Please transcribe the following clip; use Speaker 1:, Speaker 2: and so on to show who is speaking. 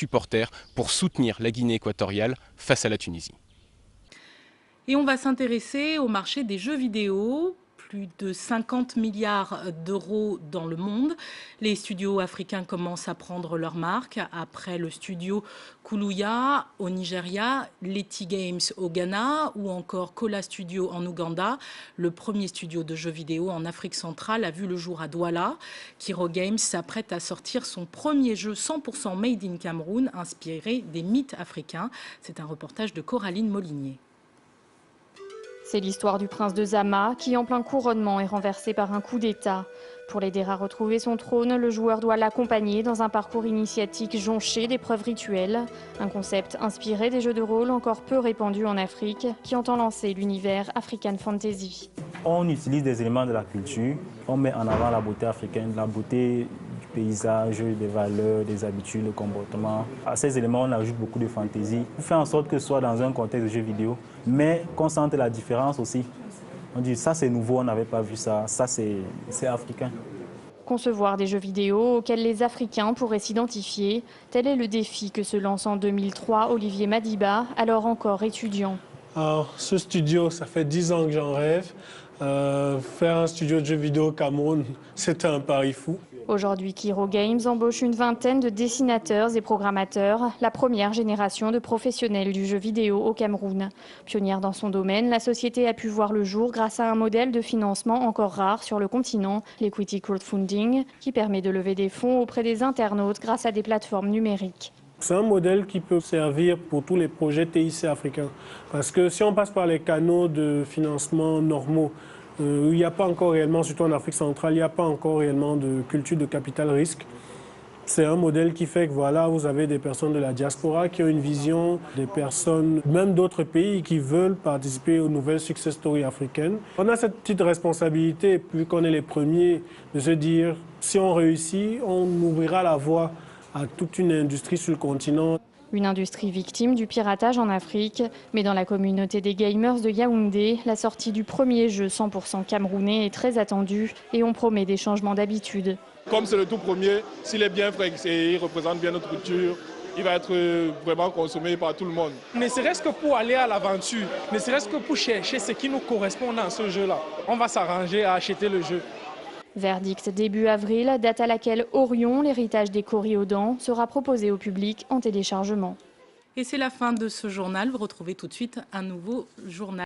Speaker 1: supporters pour soutenir la Guinée équatoriale face à la Tunisie.
Speaker 2: Et on va s'intéresser au marché des jeux vidéo. Plus de 50 milliards d'euros dans le monde. Les studios africains commencent à prendre leur marque. Après le studio Kuluya au Nigeria, Leti Games au Ghana ou encore Kola Studio en Ouganda. Le premier studio de jeux vidéo en Afrique centrale a vu le jour à Douala. Kiro Games s'apprête à sortir son premier jeu 100% made in Cameroun, inspiré des mythes africains. C'est un reportage de Coraline Molinier.
Speaker 3: C'est l'histoire du prince de Zama qui, en plein couronnement, est renversé par un coup d'État. Pour l'aider à retrouver son trône, le joueur doit l'accompagner dans un parcours initiatique jonché d'épreuves rituelles. Un concept inspiré des jeux de rôle encore peu répandus en Afrique, qui entend lancer l'univers African Fantasy.
Speaker 4: On utilise des éléments de la culture, on met en avant la beauté africaine, la beauté du paysage, des valeurs, des habitudes, le comportement. À ces éléments, on ajoute beaucoup de fantaisie pour faire en sorte que ce soit dans un contexte de jeu vidéo, mais qu'on sente la différence aussi. On dit ça c'est nouveau, on n'avait pas vu ça, ça c'est africain.
Speaker 3: Concevoir des jeux vidéo auxquels les Africains pourraient s'identifier, tel est le défi que se lance en 2003 Olivier Madiba, alors encore étudiant.
Speaker 5: Alors, ce studio, ça fait 10 ans que j'en rêve. Faire un studio de jeux vidéo au Cameroun, c'était un pari fou.
Speaker 3: Aujourd'hui, Kiro Games embauche une vingtaine de dessinateurs et programmateurs, la première génération de professionnels du jeu vidéo au Cameroun. Pionnière dans son domaine, la société a pu voir le jour grâce à un modèle de financement encore rare sur le continent, l'Equity Crowdfunding, qui permet de lever des fonds auprès des internautes grâce à des plateformes numériques.
Speaker 5: C'est un modèle qui peut servir pour tous les projets TIC africains. Parce que si on passe par les canaux de financement normaux, il n'y a pas encore réellement, surtout en Afrique centrale, il n'y a pas encore réellement de culture de capital risque. C'est un modèle qui fait que voilà, vous avez des personnes de la diaspora qui ont une vision, des personnes même d'autres pays qui veulent participer aux nouvelles success stories africaines. On a cette petite responsabilité, puis qu'on est les premiers, de se dire si on réussit, on ouvrira la voie à toute une industrie sur le continent.
Speaker 3: Une industrie victime du piratage en Afrique, mais dans la communauté des gamers de Yaoundé, la sortie du premier jeu 100% camerounais est très attendue et on promet des changements d'habitude.
Speaker 6: Comme c'est le tout premier, s'il est bien frais et il représente bien notre culture, il va être vraiment consommé par tout le monde.
Speaker 7: Ne serait-ce que pour aller à l'aventure, ne serait-ce que pour chercher ce qui nous correspond dans ce jeu-là, on va s'arranger à acheter le jeu.
Speaker 3: Verdict début avril, date à laquelle Orion, l'héritage des Coriodan, sera proposé au public en téléchargement.
Speaker 2: Et c'est la fin de ce journal. Vous retrouvez tout de suite un nouveau journal.